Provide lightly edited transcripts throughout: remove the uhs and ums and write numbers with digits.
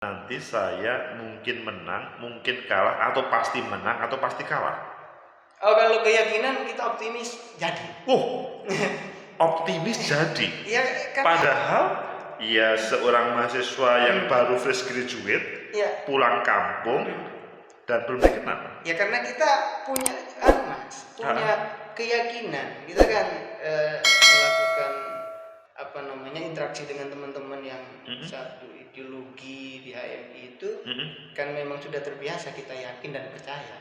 Nanti saya mungkin menang, mungkin kalah, atau pasti menang, atau pasti kalah. Oh, kalau keyakinan kita optimis jadi. Optimis jadi. Iya, kan. Padahal ya seorang mahasiswa yang baru fresh graduate, ya, pulang kampung dan belum dikenal. Ya karena kita punya punya keyakinan. Kita kan melakukan interaksi dengan teman-teman yang satu ideologi di HMI itu kan memang sudah terbiasa, kita yakin dan percaya.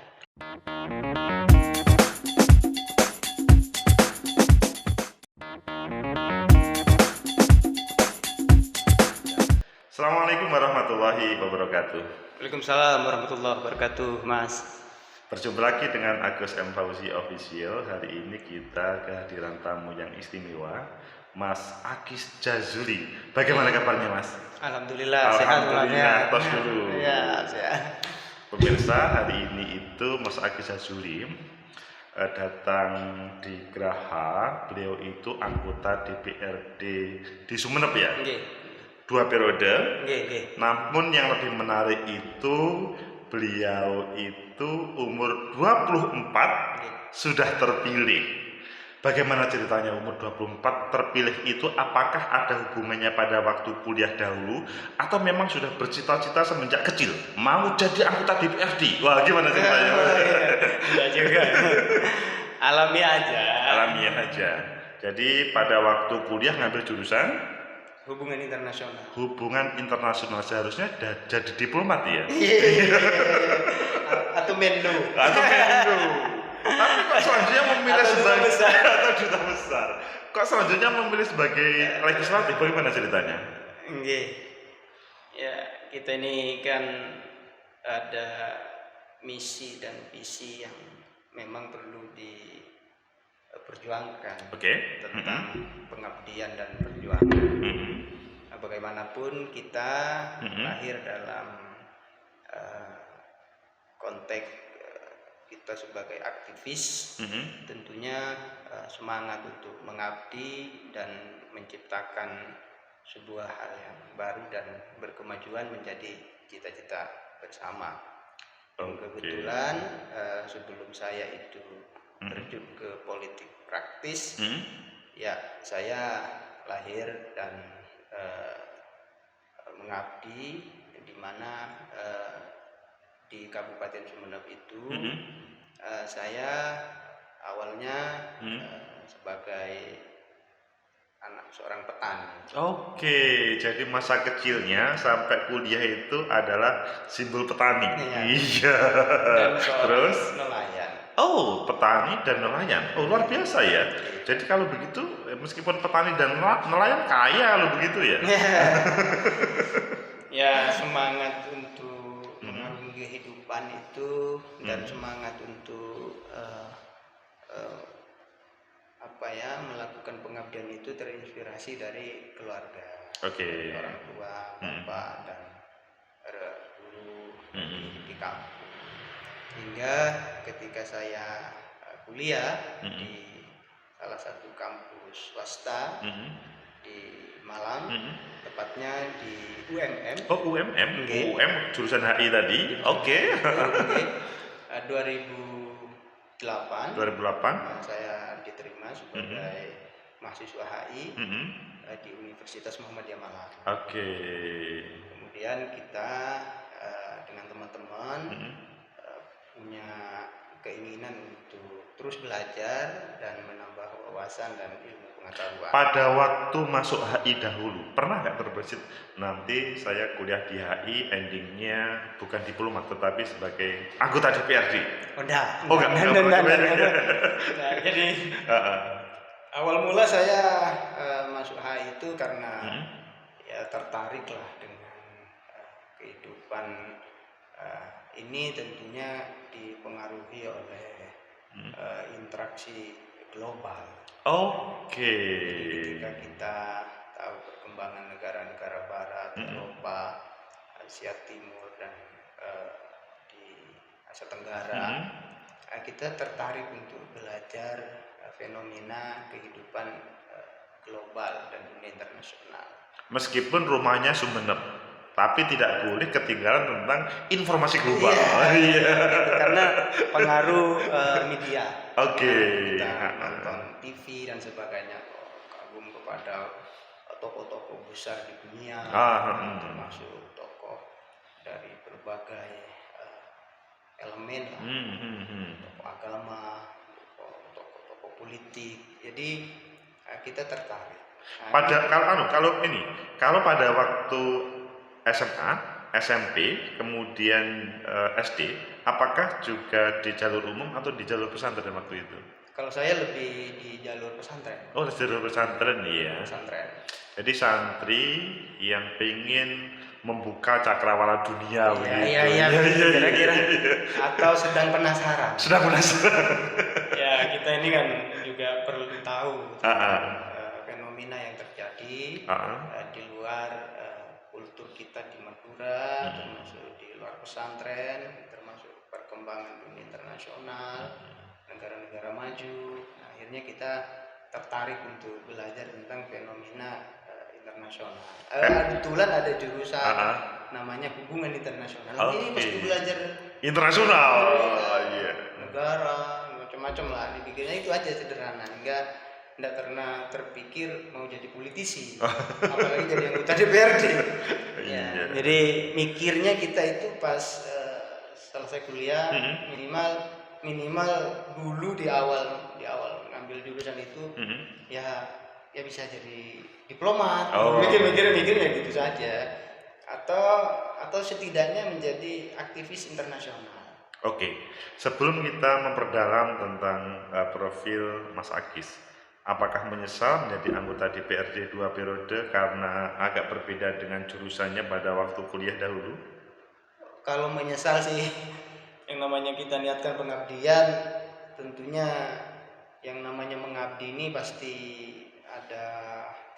Assalamualaikum warahmatullahi wabarakatuh. Waalaikumsalam warahmatullahi wabarakatuh, Mas. Berjumpa lagi dengan Agus M. Fauzi Official. Hari ini kita kehadiran tamu yang istimewa, Mas Akis Jazuli. Bagaimana kabarnya, Mas? Alhamdulillah, Alhamdulillah, tos dulu. Ya, sehat. Pemirsa, hari ini itu Mas Akis Jazuli datang di Graha. Beliau itu anggota DPRD di Sumeneb ya? Okay. 2 periode. Okay. Namun yang lebih menarik itu beliau itu umur 24 sudah terpilih. Bagaimana ceritanya umur 24 terpilih itu? Apakah ada hubungannya pada waktu kuliah dahulu atau memang sudah bercita-cita semenjak kecil mau jadi anggota DPRD? Wah, gimana ceritanya? Enggak juga. Alamiah aja. Alamiah aja. Jadi pada waktu kuliah ngambil jurusan Hubungan internasional. Hubungan internasional, seharusnya jadi diplomat ya. Atau Menlu. Tapi kok selanjutnya memilih sebagai duta besar. Kok selanjutnya memilih sebagai legislatif? Bagaimana ceritanya? Ya, kita ini kan ada misi dan visi yang memang perlu diperjuangkan. Tentang pengabdian dan perjuangan. Bagaimanapun kita lahir dalam konteks kita sebagai aktivis, tentunya semangat untuk mengabdi dan menciptakan sebuah hal yang baru dan berkemajuan menjadi cita-cita bersama. Kebetulan sebelum saya itu terjun ke politik praktis, ya saya lahir dan mengabdi di mana di Kabupaten Sumeneb itu saya awalnya sebagai anak seorang petani. Jadi masa kecilnya sampai kuliah itu adalah simbol petani. Iya. Dan Terus nelayan. Petani dan nelayan. Luar biasa ya. Jadi kalau begitu, meskipun petani dan nelayan kaya lo begitu ya. Ya, semangat untuk mengarungi kehidupan itu dan semangat untuk melakukan pengabdian itu terinspirasi dari keluarga. Orang tua, bapak dan guru di kampung. Hingga ketika saya kuliah di salah satu kampus swasta di Malang, tepatnya di UMM. UM jurusan HI tadi. 2008 saya diterima sebagai mahasiswa HI di Universitas Muhammadiyah Malang. Kemudian kita dengan teman-teman punya keinginan untuk terus belajar dan menambah wawasan dan ilmu pengetahuan. Pada waktu masuk HI dahulu, pernah nggak terbersit nanti saya kuliah di HI endingnya bukan diplomat tetapi sebagai anggota DPRD? Enggak. Jadi awal mula saya masuk HI itu karena ya tertarik lah dengan kehidupan ini, tentunya dipengaruhi oleh interaksi global. Ketika kita tahu perkembangan negara-negara Barat, Eropa, Asia Timur dan di Asia Tenggara, kita tertarik untuk belajar fenomena kehidupan global dan dunia internasional. Meskipun rumahnya Sumeneb, tapi tidak boleh ketinggalan tentang informasi global. Iya. Karena pengaruh media. Oke. Kita nonton TV dan sebagainya, kagum kepada tokoh-tokoh besar di dunia, termasuk tokoh dari berbagai elemen lah, tokoh agama, tokoh politik. Jadi kita tertarik. Kalau pada waktu SMA, SMP, kemudian SD, apakah juga di jalur umum atau di jalur pesantren waktu itu? Kalau saya lebih di jalur pesantren. Oh, di jalur pesantren, iya. Pesantren. Jadi santri yang pengen membuka cakrawala dunia, iya, kira-kira. Atau sedang penasaran. Ya, kita ini kan juga perlu tahu fenomena yang terjadi di luar kultur kita di Madura, termasuk di luar pesantren, termasuk perkembangan dunia internasional, negara-negara maju. Nah, akhirnya kita tertarik untuk belajar tentang fenomena internasional. Kebetulan ada jurusan namanya hubungan internasional. Ini mesti belajar internasional, negara, macam-macam lah. Dipikirnya itu aja sederhana, enggak pernah terpikir mau jadi politisi, apalagi jadi anggota DPRD. Jadi mikirnya kita itu pas selesai kuliah, minimal dulu di awal ngambil jurusan itu ya bisa jadi diplomat. Mikirnya gitu saja, atau setidaknya menjadi aktivis internasional. Oke, sebelum kita memperdalam tentang profil Mas Agis, apakah menyesal menjadi anggota DPRD 2 periode karena agak berbeda dengan jurusannya pada waktu kuliah dahulu? Kalau menyesal sih, yang namanya kita niatkan pengabdian, tentunya yang namanya mengabdi ini pasti ada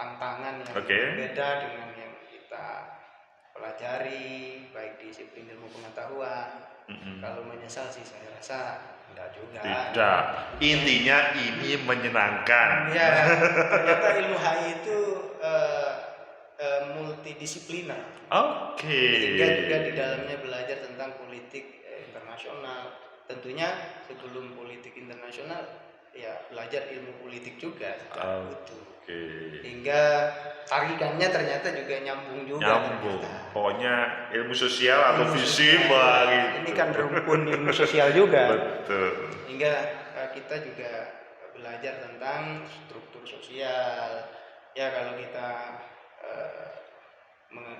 tantangan yang berbeda dengan yang kita pelajari, baik disiplin ilmu pengetahuan. Kalau menyesal sih saya rasa enggak juga. Tidak. Intinya ini menyenangkan. Ya, ternyata ilmu HI itu multidisipliner. Sehingga juga di dalamnya belajar tentang politik internasional. Tentunya sebelum politik internasional ya belajar ilmu politik juga secara utuh. Hingga tarikannya ternyata juga nyambung juga. Pokoknya ilmu sosial atau fisik gitu. Ini kan rumpun ilmu sosial juga. Betul. Hingga kita juga belajar tentang struktur sosial. Ya, kalau kita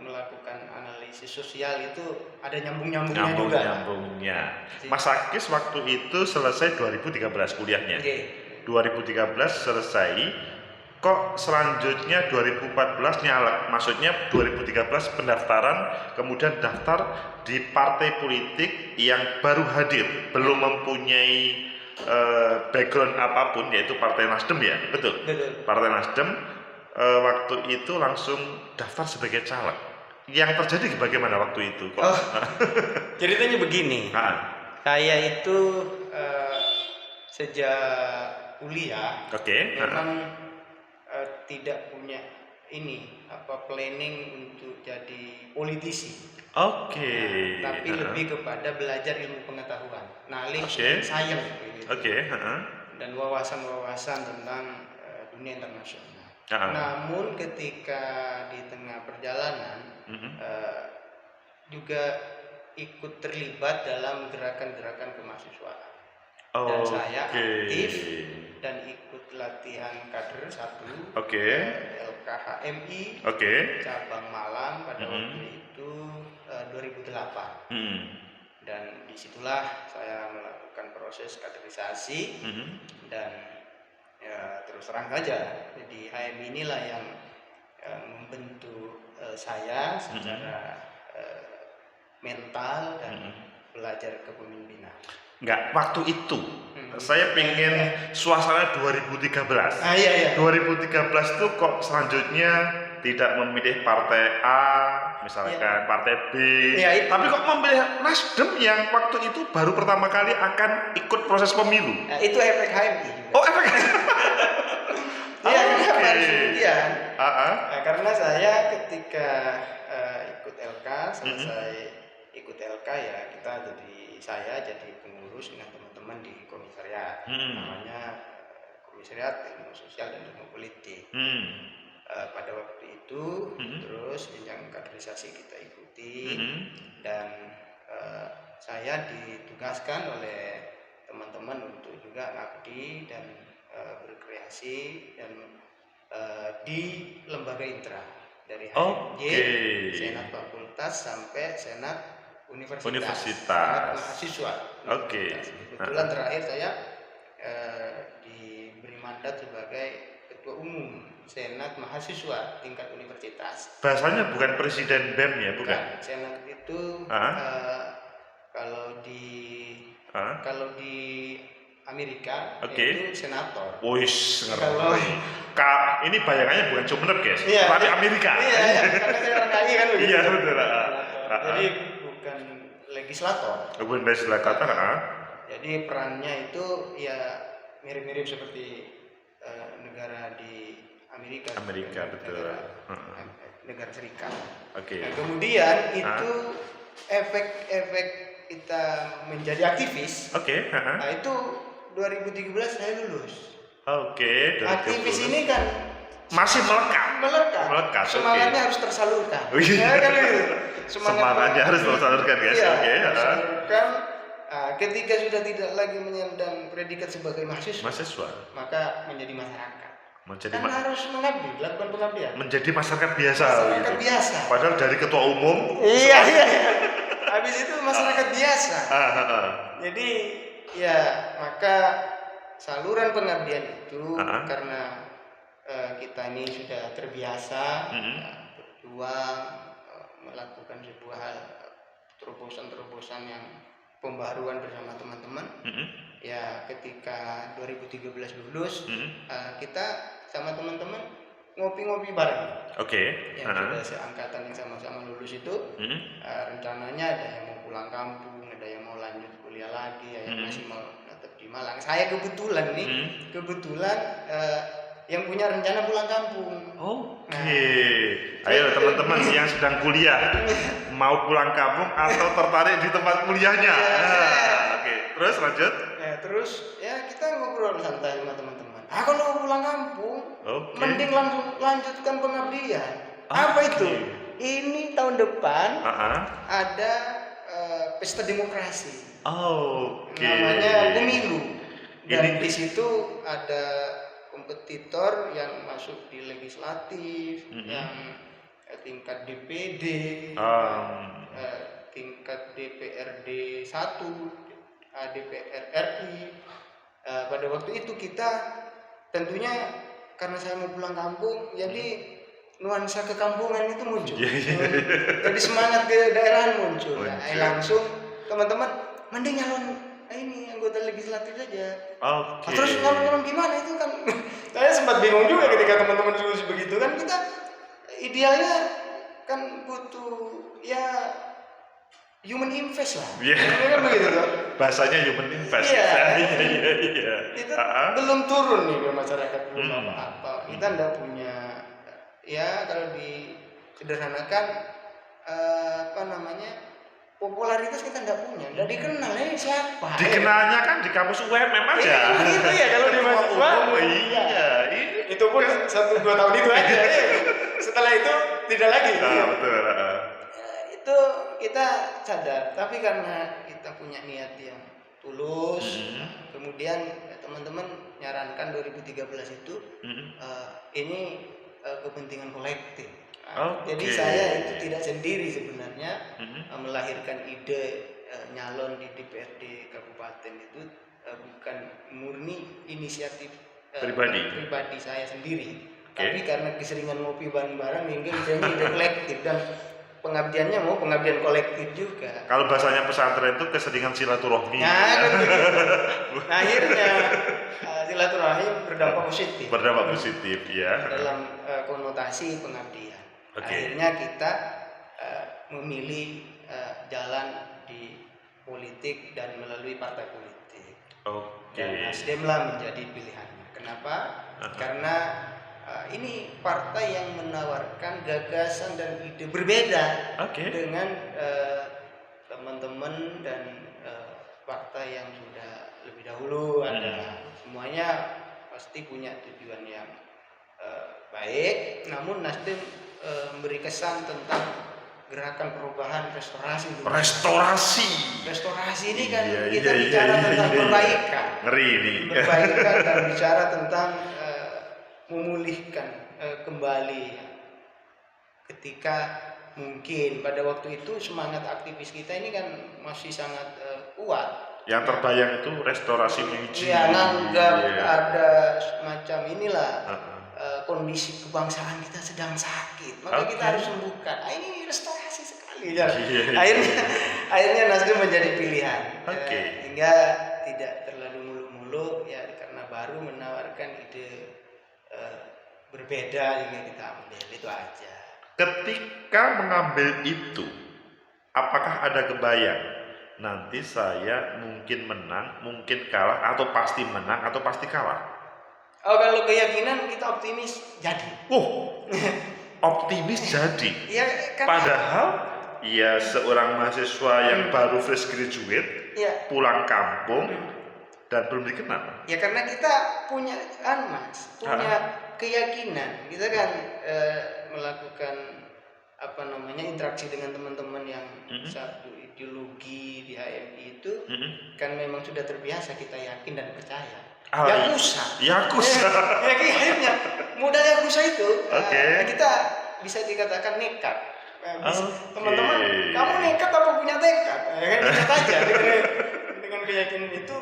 melakukan analisis sosial itu ada nyambung-nyambungnya juga. Mas Agis waktu itu selesai 2013 kuliahnya. 2013 selesai. Kok selanjutnya 2014 nyalek? Maksudnya 2013 pendaftaran, kemudian daftar di partai politik yang baru hadir, belum mempunyai background apapun, yaitu Partai Nasdem, ya? Betul. Partai Nasdem. Waktu itu langsung daftar sebagai caleg. Yang terjadi bagaimana waktu itu? Ceritanya begini. Saya itu sejak kuliah memang tidak punya planning untuk jadi politisi. Tapi lebih kepada belajar ilmu pengetahuan, knowledge science, dan wawasan-wawasan tentang dunia internasional. Namun ketika di tengah perjalanan juga ikut terlibat dalam gerakan-gerakan kemahasiswaan. Dan saya aktif dan ikut latihan kader 1 LKHMI cabang Malang pada waktu itu 2008. Dan disitulah saya melakukan proses kaderisasi dan ya terus terang saja, jadi HMI inilah yang membentuk saya secara mental dan belajar kepemimpinan. Enggak, waktu itu saya pengen suasana 2013. 2013 itu kok selanjutnya tidak memilih partai A, misalkan partai B, tapi kok memilih Nasdem yang waktu itu baru pertama kali akan ikut proses pemilu? Itu efek HMI juga. Efek. Kenapa harus demikian? Karena saya ketika ikut ikut LK, selesai ikut LK ya kita saya jadi pengurus dengan teman-teman di komisariat, namanya Komisariat Ilmu Sosial dan Ilmu Politik. Pada waktu itu terus jenjang kaderisasi kita ikuti, dan saya ditugaskan oleh teman-teman untuk juga ngabdi dan berkreasi dan di lembaga intra dari HMJ, senat fakultas sampai senat universitas. Senat mahasiswa. Kebetulan terakhir saya diberi mandat sebagai ketua umum senat mahasiswa tingkat universitas. Bahasanya bukan presiden BEM ya, bukan? Senat itu kalau di Amerika itu senator. Wis, ngerti. Ini bayangannya bukan Sumenep, guys. Tapi Amerika. Iya, karena saya orang KI kan begitu. Iya, betul. Jadi bukan legislator. Bukan legislator, Jadi perannya itu ya mirip-mirip seperti negara di Amerika. Betul. Negara Serikat. Nah, kemudian itu efek kita menjadi aktivis. Nah, itu 2013 saya lulus. Aktivis ini kan masih melekat. Semangatnya harus tersalurkan. Semangatnya harus tersalurkan, guys. Tersalurkan. Ketika sudah tidak lagi menyandang predikat sebagai mahasiswa, maka menjadi masyarakat. Harus mengabdi, lakukan pengabdian. Menjadi masyarakat biasa. Biasa. Padahal dari ketua umum. Iya. Habis itu masyarakat biasa. Jadi ya maka saluran pengabdian itu karena kita ini sudah terbiasa berjuang melakukan sebuah hal terobosan yang pembaharuan bersama teman-teman. Ya ketika 2013 lulus kita sama teman-teman ngopi-ngopi bareng. Yang sudah seangkatan yang sama-sama lulus itu rencananya ada yang mau pulang kampung, ada yang mau lanjut kuliah lagi, ada yang masih mau tetap di Malang. Saya kebetulan yang punya rencana pulang kampung. Ayo teman-teman yang sedang kuliah mau pulang kampung atau tertarik di tempat kuliahnya. Terus lanjut. Terus ya kita ngobrol santai sama teman-teman. Kalau pulang kampung, mending langsung lanjutkan pengabdian. Apa itu? Ini tahun depan ada pesta demokrasi. Namanya pemilu. Dan di situ ada kompetitor yang masuk di legislatif, yang tingkat DPD, tingkat DPRD 1, DPR RI. Pada waktu itu kita tentunya karena saya mau pulang kampung, jadi nuansa kekampungan itu muncul. Jadi semangat kedaerahan muncul. Langsung teman-teman mending nyalon ini anggota legislatif saja. Terus nyalon gimana itu kan? Saya sempat bingung juga ketika teman-teman dulu begitu kan. Kita idealnya kan butuh ya human invest lah. Kan begitu kan? Bahasanya human invest. Itu belum turun nih ke masyarakat, belum apa-apa. Kita enggak punya, ya kalau disederhanakan popularitas kita enggak punya, enggak dikenal siapa. Dikenalnya kan di kampus UMM aja. Gitu ya kalau di mahasiswa. Itu pun 1-2 tahun itu aja. Setelah itu tidak lagi. Betul. Itu kita sadar, tapi karena kita punya niat yang tulus, kemudian teman-teman nyarankan 2013 itu ini kepentingan kolektif. Jadi saya itu tidak sendiri sebenarnya melahirkan ide nyalon di DPRD kabupaten itu bukan murni inisiatif pribadi saya sendiri, tapi karena keseringan ngopi bareng-bareng hingga misalnya ide kolektif dan pengabdiannya mau pengabdian kolektif juga. Kalau bahasanya pesantren itu keseringan silaturahmi. Akhirnya silaturahim berdampak positif. Dalam konotasi pengabdian. Akhirnya kita memilih jalan di politik dan melalui partai politik. Dan Nasdemlah menjadi pilihannya. Kenapa? Karena ini partai yang menawarkan gagasan dan ide berbeda dengan teman-teman dan partai yang sudah lebih dahulu ada. Semuanya pasti punya tujuan yang baik, namun Nasdem memberi kesan tentang gerakan perubahan restorasi. Restorasi ini kan kita bicara tentang perbaikan. Ngeri ini. Perbaikan dan bicara tentang memulihkan kembali ketika mungkin pada waktu itu semangat aktivis kita ini kan masih sangat kuat. Yang terbayang itu restorasi Meiji. Ya, nganggap ada semacam inilah kondisi kebangsaan kita sedang sakit, maka kita harus sembuhkan. Ini restorasi sekali ya. Akhirnya Nasdem menjadi pilihan. Hingga tidak terlalu muluk-muluk ya, karena baru menawarkan ide berbeda yang kita ambil, itu aja. Ketika mengambil itu, apakah ada kebayang nanti saya mungkin menang, mungkin kalah, atau pasti menang, atau pasti kalah? Kalau keyakinan kita optimis jadi. Optimis jadi. Ya, padahal ya seorang mahasiswa yang baru fresh graduate, pulang kampung dan belum dikenal. Ya karena kita punya keyakinan. Kita kan melakukan interaksi dengan teman-teman yang satu ideologi di HMI itu kan memang sudah terbiasa, kita yakin dan percaya. Yakuza. Ya akhirnya modal Yakuza itu kita bisa dikatakan nekat. Teman-teman, kamu nekat apa punya tekad? Nekat aja dengan keyakinan itu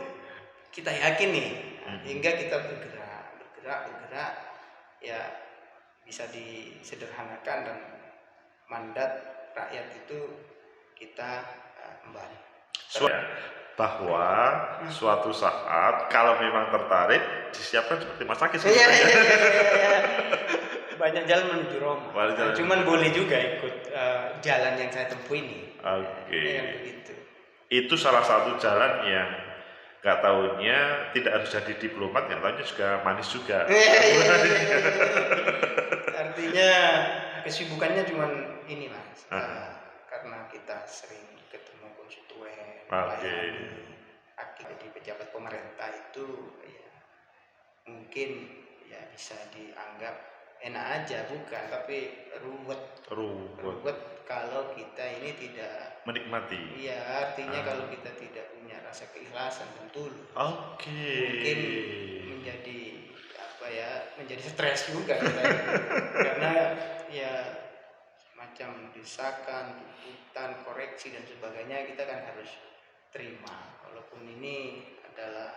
kita yakin nih, hingga kita bergerak ya bisa disederhanakan dan mandat rakyat itu kita kembali. Bahwa suatu saat kalau memang tertarik disiapkan seperti Mas Akis. Banyak jalan menuju Roma. Cuman boleh juga ikut jalan yang saya tempuh ini. Begitu. Itu salah satu jalan yang nggak tahunya tidak harus jadi diplomat, nggak tahunya juga manis juga. Artinya kesibukannya cuman ini Mas. Karena kita sering ketemu konstituen, jadi pejabat pemerintah itu ya mungkin ya bisa dianggap enak aja, bukan, tapi ruwet kalau kita ini tidak menikmati. Iya, artinya kalau kita tidak punya rasa keikhlasan dan tulus, mungkin menjadi stres juga kita. Karena ya macam desakan, tuntutan, koreksi dan sebagainya kita kan harus terima. Walaupun ini adalah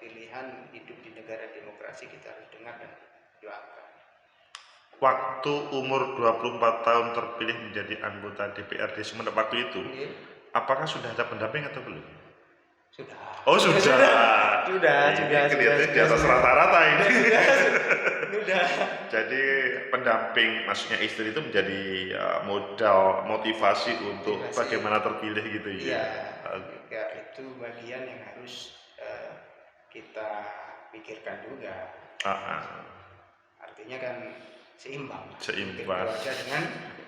pilihan hidup di negara demokrasi, kita harus dengar dan doakan. Waktu umur 24 tahun terpilih menjadi anggota DPRD Sumeneb waktu itu, apakah sudah ada pendamping atau belum? Sudah. Sudah. Kelihatan di atas rata-rata ini. Sudah. Jadi pendamping, maksudnya istri itu menjadi modal motivasi untuk bagaimana terpilih gitu ya. Iya. Itu bagian yang harus kita pikirkan juga. Artinya kan seimbang keluarga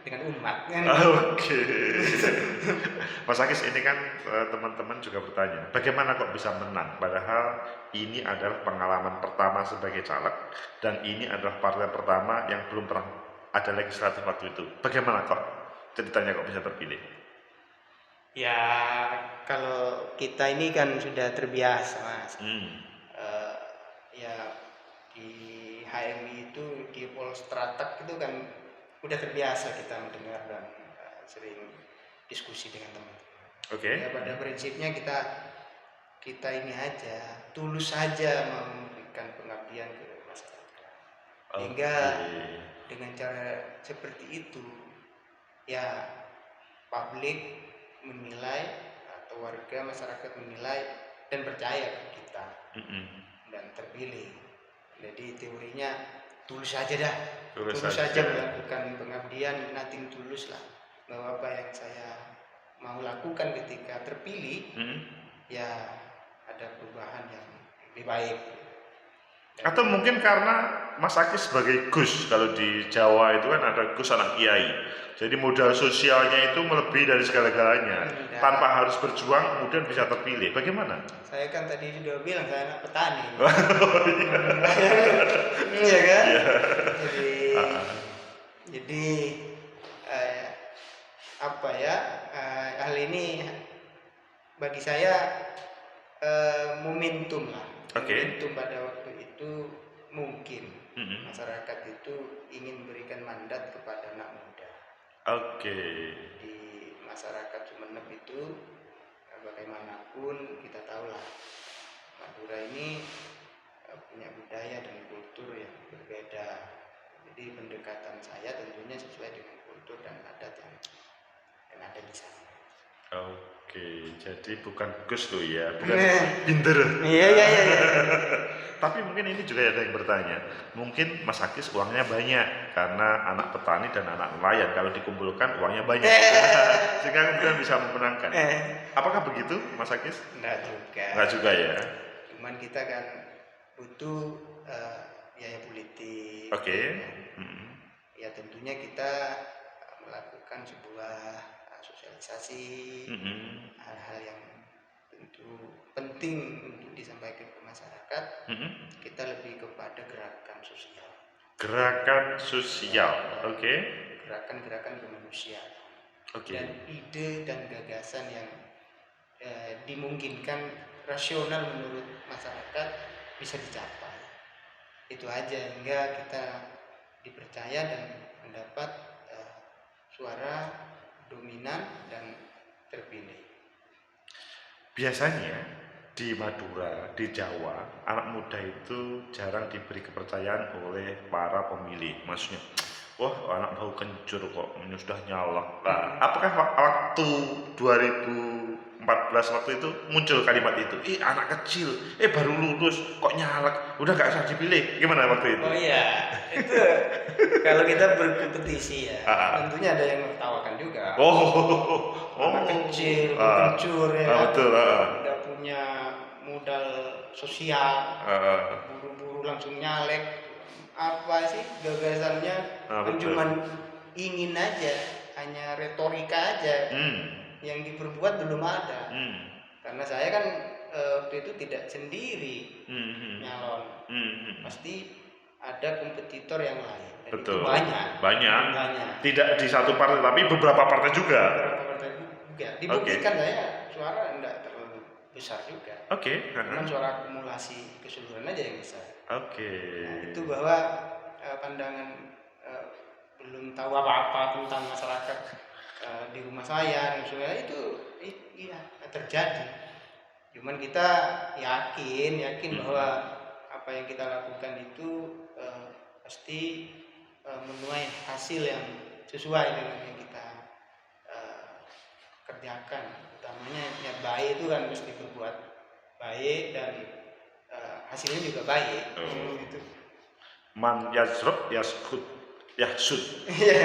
dengan umat kan. Mas Akis, ini kan teman-teman juga bertanya, bagaimana kok bisa menang padahal ini adalah pengalaman pertama sebagai caleg dan ini adalah partai pertama yang belum pernah ada legislatif waktu itu. Bagaimana kok ceritanya kok bisa terpilih? Ya kalau kita ini kan sudah terbiasa Mas. Ya di HMI itu, di Polstratak itu kan udah terbiasa kita mendengar dan sering diskusi dengan teman-teman. Ya pada prinsipnya kita ini aja tulus saja memberikan pengabdian ke masyarakat. Hingga dengan cara seperti itu ya publik menilai atau warga masyarakat menilai dan percaya ke kita dan terpilih. Jadi teorinya tulus saja dah, tulus saja melakukan pengabdian, nothing tulus lah, bahwa apa yang saya mau lakukan ketika terpilih ya ada perubahan yang lebih baik. Atau mungkin karena Mas Aki sebagai Gus, kalau di Jawa itu kan ada Gus anak Kiai. Jadi modal sosialnya itu melebihi dari segala-galanya. Enggak. Tanpa harus berjuang kemudian bisa terpilih. Bagaimana? Saya kan tadi sudah bilang saya anak petani. Oh, iya. Iya kan? Iya. Jadi eh, apa ya? Hal ini bagi saya momentum lah. Oke. Momentum pada waktu itu mungkin Mm-mm. masyarakat itu ingin memberikan mandat kepada anak muda. Oke. Di masyarakat Sumeneb itu bagaimanapun kita tahulah Madura ini punya budaya dan kultur yang berbeda. Jadi pendekatan saya tentunya sesuai dengan kultur dan adat yang ada di sana. Oke, jadi bukan Gus tuh ya, bukan pinter. Iya. Tapi mungkin ini juga ada yang bertanya, mungkin Mas Akis uangnya banyak karena anak petani dan anak nelayan, kalau dikumpulkan uangnya banyak sehingga kemudian bisa memenangkan. Apakah begitu Mas Akis? Enggak juga. Enggak juga ya. Cuman kita kan butuh biaya politik. Oke. Ya tentunya kita melakukan sebuah sosialisasi, hal-hal yang tentu penting untuk disampaikan ke masyarakat. Kita lebih kepada gerakan sosial. Gerakan sosial, oke. Gerakan-gerakan kemanusiaan. Oke. Dan ide dan gagasan yang dimungkinkan rasional menurut masyarakat bisa dicapai. Itu aja hingga kita dipercaya dan mendapat suara dominan dan terpilih. Biasanya di Madura, di Jawa, anak muda itu jarang diberi kepercayaan oleh para pemilih. Maksudnya, wah anak bau kencur kok, ini sudah nyalak. Nah, apakah waktu 2014 waktu itu muncul kalimat itu? Anak kecil, baru lulus kok nyalak, udah gak usah dipilih. Gimana waktu itu? Oh iya, itu kalau kita berkompetisi ya, tentunya ada yang tertawakan juga. Anak kecil, kencur ya, betul. Tidak punya modal sosial, buru-buru langsung nyalek. Apa sih gagasannya? Cuman ingin aja, hanya retorika aja. Yang diperbuat belum ada. Karena saya kan waktu itu tidak sendiri nyalon. Pasti ada kompetitor yang lain. Dan betul. Itu banyak. Tidak di satu partai tapi beberapa partai juga. Dibuktikan saya suara tidak terlalu besar juga. Oke. Cuman suara akumulasi keseluruhan aja yang besar. Oke. Nah, itu bahwa pandangan belum tahu apa-apa tentang masyarakat di rumah saya dan sebagainya itu iya terjadi. Cuman kita yakin bahwa apa yang kita lakukan itu pasti menuai hasil yang sesuai dengan yang kita kerjakan. Utamanya niat baik itu kan mesti berbuat baik dan hasilnya juga baik. Gitu. Man yasruk yaskud yahsud.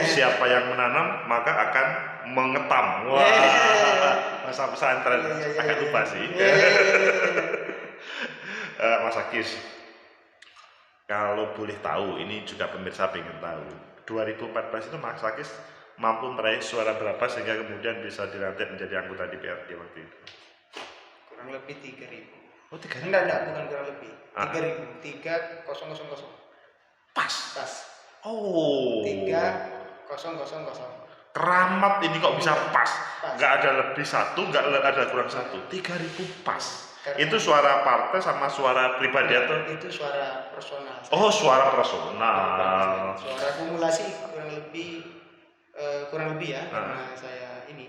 Siapa yang menanam maka akan mengetam. Wah, masa pesantren agak lupa sih. Mas Akis, kalau boleh tahu, ini juga pemirsa pengen tahu, 2014 itu Mas Akis mampu meraih suara berapa sehingga kemudian bisa dilantik menjadi anggota DPRD waktu itu? Kurang lebih 3.000. Oh, 3.000? Enggak, bukan kurang lebih. 3.000, 3.000. Pas. Oh. 3.000. Keramat ini kok bisa pas. Nggak ada lebih satu, nggak ada kurang satu. 3.000 pas. Karena itu suara partai sama suara pribadi atau? Itu suara personal. Oh, suara personal. Suara akumulasi kurang lebih ya, karena saya ini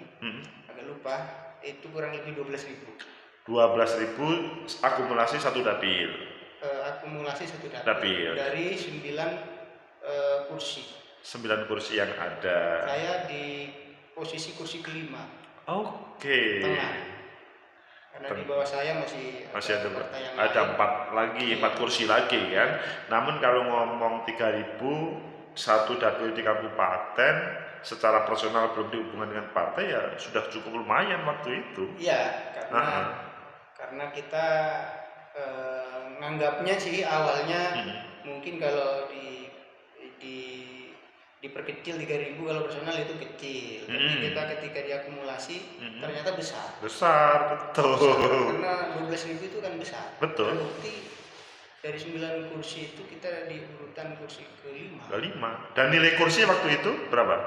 agak lupa. Itu kurang lebih 12.000. 12.000 akumulasi satu dapil. Akumulasi satu dapil. Dari 9 kursi. 9 kursi yang ada. Saya di posisi kursi kelima. Oke. Tengah. Karena di bawah saya masih ada 4 kursi lagi kan. Namun kalau ngomong 3.000 satu dapil di kabupaten secara personal belum dihubungkan dengan partai ya sudah cukup lumayan waktu itu. Iya, karena kita nganggapnya sih awalnya Mhm. mungkin kalau di diperkecil 3.000 kalau personal itu kecil, tapi Mhm. kita ketika diakumulasi Mhm. ternyata besar. Besar, betul. Karena 12.000 itu kan besar. Betul. Terbukti dari 9 kursi itu kita di urutan kursi kelima. Kelima. Dan nilai kursi waktu itu berapa?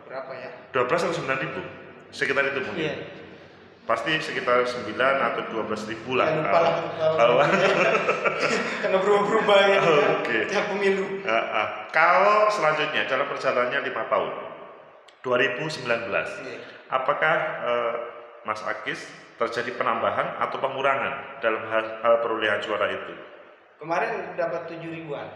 Berapa ya? 12 atau 9.000? Sekitar itu mungkin. Iya. Pasti sekitar 9 atau 12.000 lah. Ya, lupa lah. Karena berubah-berubah ya. Oke. Tiap pemilu. Kalau selanjutnya dalam perjalanannya 5 tahun 2019, Iya. apakah Mas Akis terjadi penambahan atau pengurangan dalam hal perolehan suara itu? Kemarin dapat 7.000-an.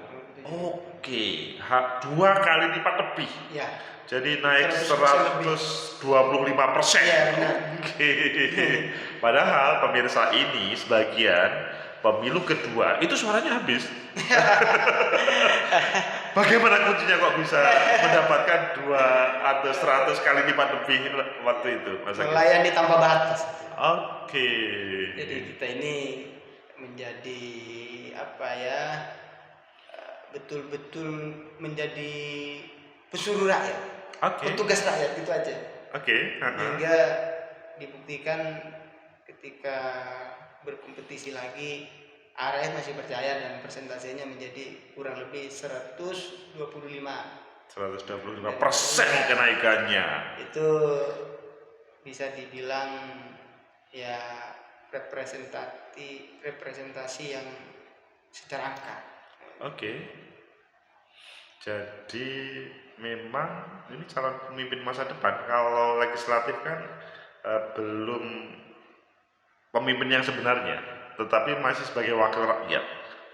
Oke, 2 kali lipat lebih. Ya. Jadi naik 100% 125%. Iya, benar. Oke. Padahal pemirsa ini sebagian pemilu kedua itu suaranya habis. Bagaimana kuncinya kok bisa mendapatkan 2 atau 100 kali lipat lebih waktu itu, Mas Akis? Melayani tanpa batas. Oke. Jadi kita ini menjadi apa ya, betul-betul menjadi pesuruh rakyat, petugas rakyat itu aja. Hingga dibuktikan ketika berkompetisi lagi, rakyat masih percaya dan persentasenya menjadi kurang lebih 125% kenaikannya. Itu bisa dibilang ya representasi yang secara angka. Oke. Jadi memang ini calon pemimpin masa depan. Kalau legislatif kan belum pemimpin yang sebenarnya, tetapi masih sebagai wakil rakyat.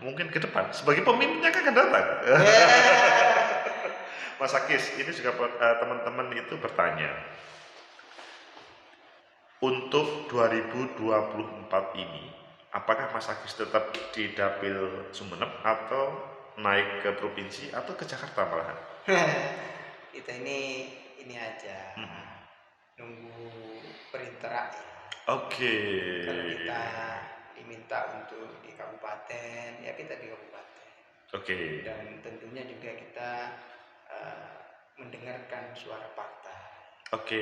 Mungkin ke depan sebagai pemimpinnya akan datang. Mas Akis, ini juga teman-teman itu bertanya. Untuk 2024 ini, apakah Mas Akis tetap di Dapil Sumeneb atau naik ke provinsi atau ke Jakarta malahan? Kita ini aja nunggu perintah rakyat. Oke. Kalau kita diminta untuk di kabupaten, ya kita di kabupaten. Oke. Dan tentunya juga kita mendengarkan suara partai. Oke.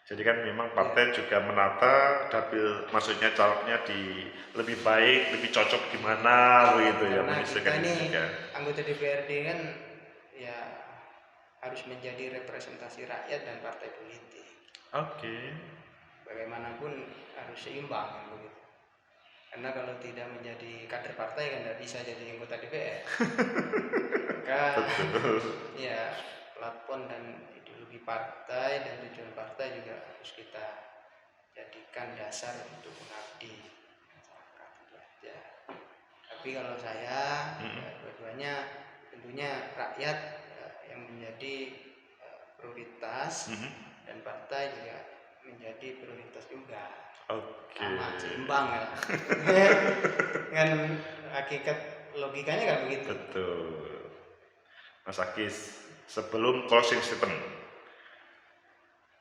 Jadi kan memang partai juga menata dapil, maksudnya calegnya di lebih baik, lebih cocok di mana begitu ya, menyesuaikan ini juga. Anggota DPRD kan ya harus menjadi representasi rakyat dan partai politik. Oke. Bagaimanapun harus seimbang kan begitu. Karena kalau tidak menjadi kader partai kan tidak bisa jadi anggota DPR. Maka ya plafon dan ideologi partai dan tujuan partai juga harus kita jadikan dasar untuk mengabdi masyarakat itu aja. Tapi kalau saya ya, dua-duanya tentunya rakyat yang menjadi prioritas dan partai juga menjadi prioritas juga. Sama seimbang kan. Dengan hakikat logikanya kan begitu. Betul. Mas Akis, sebelum closing statement,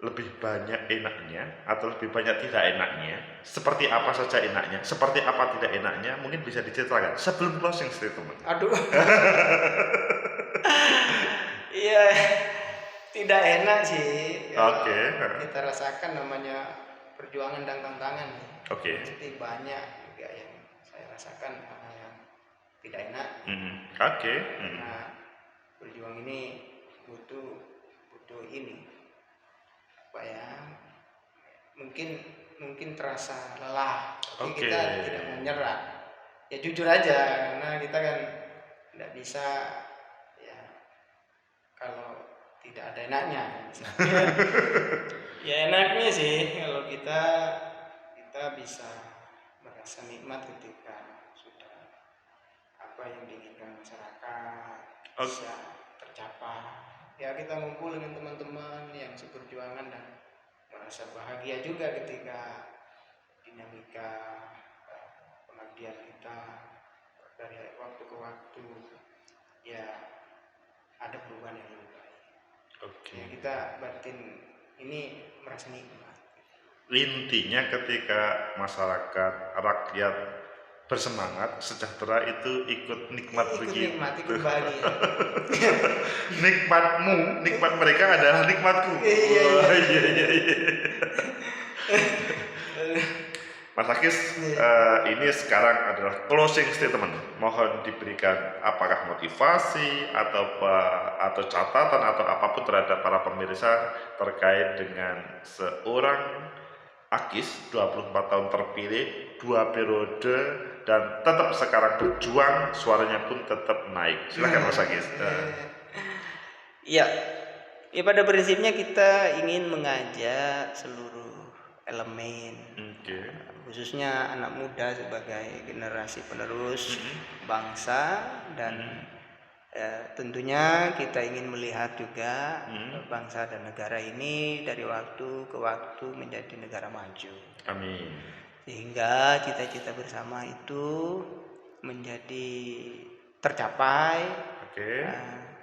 lebih banyak enaknya atau lebih banyak tidak enaknya? Seperti apa saja enaknya? Seperti apa tidak enaknya? Mungkin bisa diceritakan sebelum closing statement. Aduh. Iya, tidak enak sih. Oke. Kita rasakan namanya perjuangan dan tantangan. Oke. Pasti banyak juga yang saya rasakan hal yang tidak enak. Oke. Nah, berjuang ini butuh ini apa ya? Mungkin terasa lelah, tapi kita tidak menyerah. Ya jujur aja, karena kita kan tidak bisa ya kalau tidak ada enaknya. Ya enaknya sih kalau kita bisa merasa nikmat ketika sudah apa yang diinginkan masyarakat bisa tercapai. Ya kita ngumpul dengan teman-teman yang seperjuangan dan merasa bahagia juga ketika dinamika pengabdian kita dari waktu ke waktu ya ada perubahan yang lebih baik. Ya kita batin ini merasa nikmat. Intinya ketika masyarakat rakyat bersemangat, sejahtera itu ikut nikmat ikut begitu. nikmat, ikut bahagia. Nikmat mereka adalah nikmatku. Iya. Wah, iya. Mas Akis, ini sekarang adalah closing statement. Mohon diberikan apakah motivasi atau catatan atau apapun terhadap para pemirsa terkait dengan seorang Akis 24 tahun terpilih, 2 periode dan tetap sekarang berjuang, suaranya pun tetap naik. Silakan Mas Akis. Iya. Ya pada prinsipnya kita ingin mengajak seluruh elemen, khususnya anak muda sebagai generasi penerus bangsa, dan tentunya kita ingin melihat juga bangsa dan negara ini dari waktu ke waktu menjadi negara maju. Amin. Sehingga cita-cita bersama itu menjadi tercapai.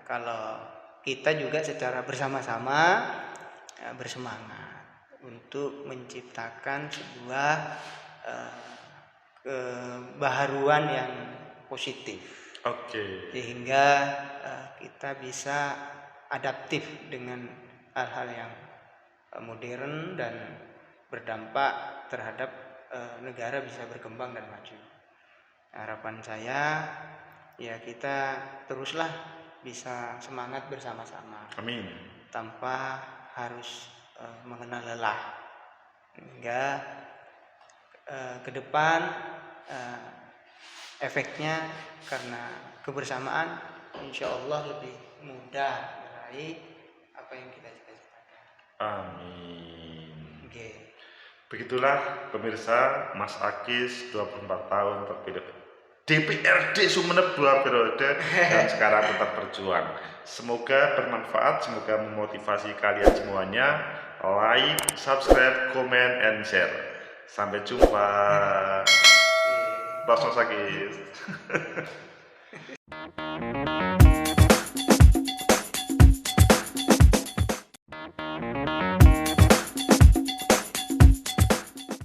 Kalau kita juga secara bersama-sama bersemangat untuk menciptakan sebuah kebaharuan yang positif. Sehingga kita bisa adaptif dengan hal-hal yang modern dan berdampak terhadap negara bisa berkembang dan maju. Harapan saya ya kita teruslah bisa semangat bersama-sama. Amin. Tanpa harus mengenal lelah, hingga ke depan efeknya karena kebersamaan insya Allah lebih mudah meraih apa yang kita cita-citakan. Amin. Begitulah pemirsa, Mas Akis 24 tahun terpilih DPRD Sumeneb 2 periode dan sekarang tetap berjuang. Semoga bermanfaat, semoga memotivasi kalian semuanya. Like, subscribe, comment, and share. Sampai jumpa. Mas Akis.